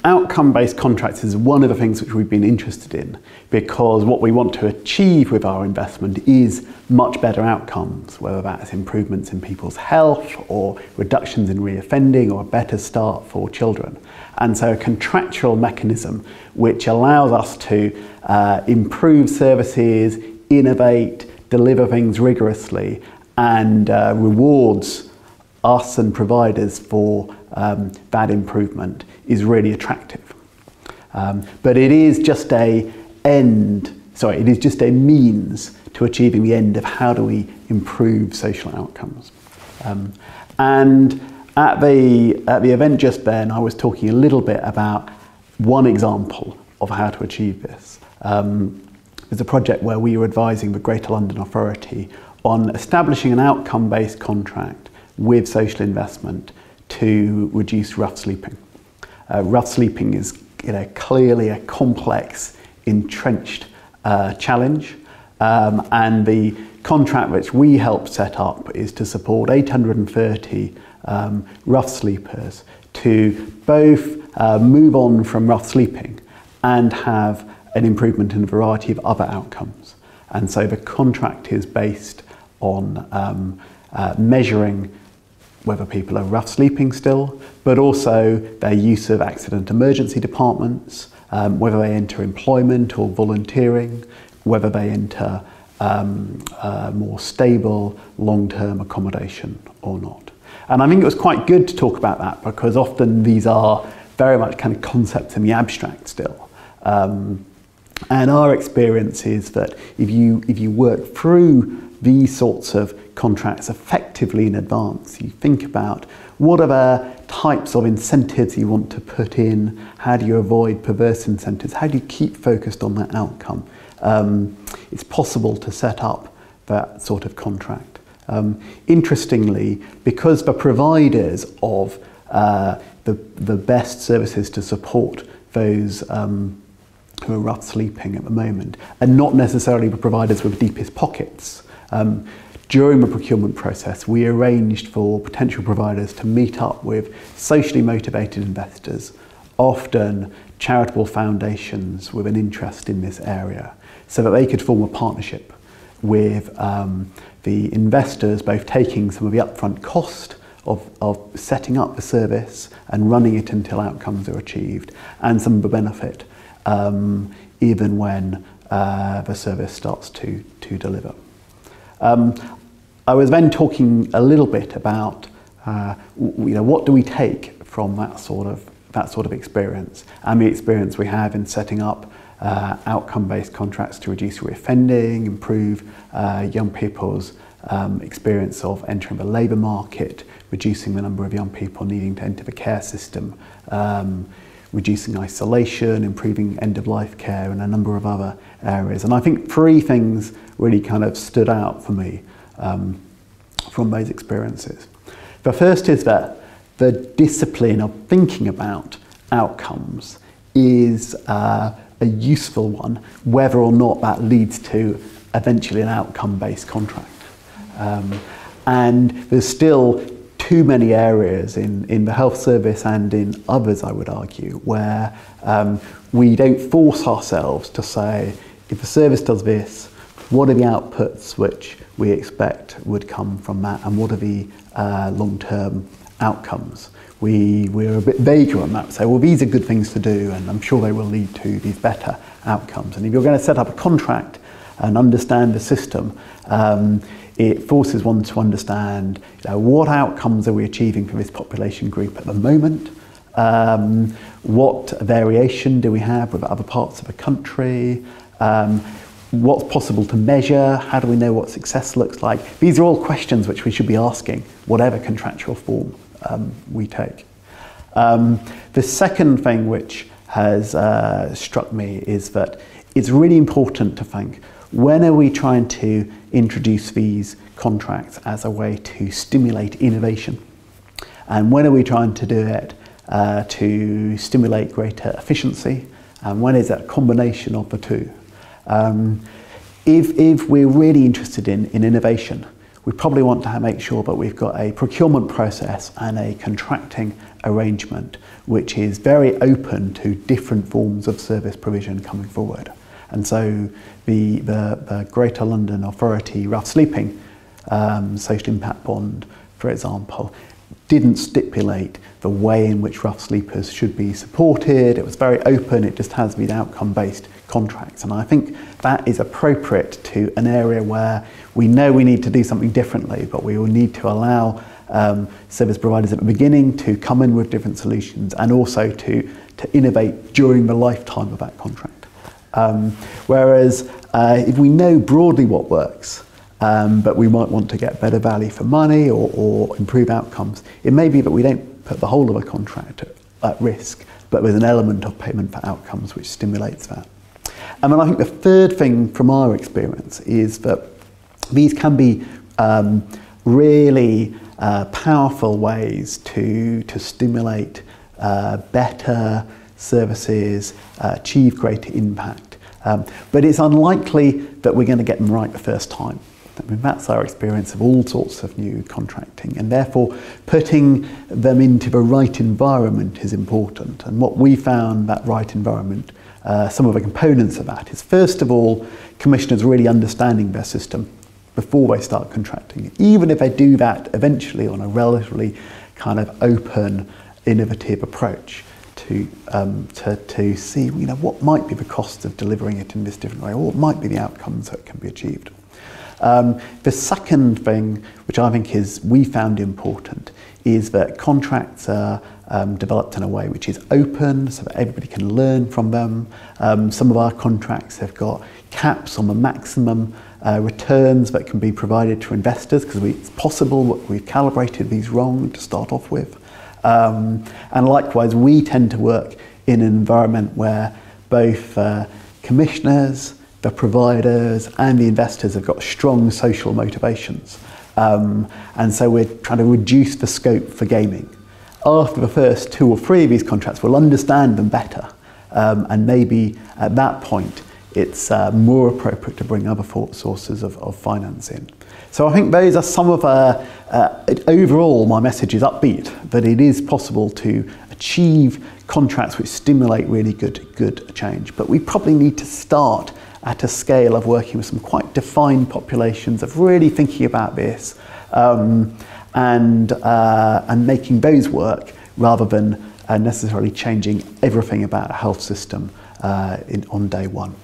outcome-based contracts is one of the things which we've been interested in, because what we want to achieve with our investment is much better outcomes, whether that's improvements in people's health or reductions in reoffending or a better start for children. And so a contractual mechanism which allows us to improve services, innovate, deliver things rigorously, and rewards us and providers for that improvement is really attractive. But it is just a means to achieving the end of how do we improve social outcomes. And at the event just then, I was talking a little bit about one example of how to achieve this. There's a project where we were advising the Greater London Authority on establishing an outcome-based contract with social investment to reduce rough sleeping. Rough sleeping is clearly a complex, entrenched challenge, and the contract which we helped set up is to support 830 rough sleepers to both move on from rough sleeping and have an improvement in a variety of other outcomes. And so the contract is based on measuring whether people are rough sleeping still, but also their use of accident emergency departments, whether they enter employment or volunteering, whether they enter more stable long-term accommodation or not. And I think it was quite good to talk about that, because often these are very much kind of concepts in the abstract still. And our experience is that if you work through these sorts of contracts effectively in advance, you think about what are the types of incentives you want to put in, how do you avoid perverse incentives, how do you keep focused on that outcome. It's possible to set up that sort of contract. Interestingly, because the providers of the best services to support those who are rough sleeping at the moment are not necessarily the providers with the deepest pockets. During the procurement process, we arranged for potential providers to meet up with socially motivated investors, often charitable foundations with an interest in this area, so that they could form a partnership with the investors, both taking some of the upfront cost of setting up the service and running it until outcomes are achieved, and some of the benefit even when the service starts to deliver. I was then talking a little bit about what do we take from that sort of experience, and the experience we have in setting up outcome-based contracts to reduce reoffending, improve young people's experience of entering the labour market, reducing the number of young people needing to enter the care system, reducing isolation, improving end-of-life care, and a number of other areas. And I think three things really kind of stood out for me from those experiences. The first is that the discipline of thinking about outcomes is a useful one, whether or not that leads to eventually an outcome-based contract. And there's still too many areas in the health service and in others, I would argue, where we don't force ourselves to say, if the service does this, what are the outputs which we expect would come from that, and what are the long-term outcomes? We're a bit vaguer on that, so well, these are good things to do, and I'm sure they will lead to these better outcomes. And if you're going to set up a contract and understand the system, it forces one to understand what outcomes are we achieving for this population group at the moment, what variation do we have with other parts of the country, what's possible to measure, how do we know what success looks like. These are all questions which we should be asking, whatever contractual form we take. The second thing which has struck me is that it's really important to think, when are we trying to introduce these contracts as a way to stimulate innovation? And when are we trying to do it to stimulate greater efficiency? And when is that a combination of the two? If we're really interested in innovation, we probably want to make sure that we've got a procurement process and a contracting arrangement which is very open to different forms of service provision coming forward. And so the Greater London Authority rough sleeping social impact bond, for example, didn't stipulate the way in which rough sleepers should be supported. It was very open, it just has been outcome-based contracts. And I think that is appropriate to an area where we know we need to do something differently, but we will need to allow service providers at the beginning to come in with different solutions and also to innovate during the lifetime of that contract. Whereas if we know broadly what works, but we might want to get better value for money or improve outcomes, it may be that we don't put the whole of a contract at risk, but with an element of payment for outcomes which stimulates that. And then I think the third thing from our experience is that these can be really powerful ways to stimulate better services, achieve greater impact. But it's unlikely that we're going to get them right the first time. I mean, that's our experience of all sorts of new contracting, and therefore putting them into the right environment is important. And what we found, that right environment, some of the components of that is, first of all, commissioners really understanding their system before they start contracting, even if they do that eventually on a relatively kind of open, innovative approach to see, what might be the cost of delivering it in this different way, or what might be the outcomes that can be achieved. The second thing, which I think we found important, is that contracts are developed in a way which is open so that everybody can learn from them. Some of our contracts have got caps on the maximum returns that can be provided to investors, because it's possible that we've calibrated these wrong to start off with. And likewise, we tend to work in an environment where both commissioners, the providers and the investors have got strong social motivations. And so we're trying to reduce the scope for gaming. After the first 2 or 3 of these contracts, we'll understand them better. And maybe at that point, it's more appropriate to bring other sources of finance in. So I think those are some of overall my message is upbeat, that it is possible to achieve contracts which stimulate really good change. But we probably need to start at a scale of working with some quite defined populations, of really thinking about this and making those work, rather than necessarily changing everything about a health system on day one.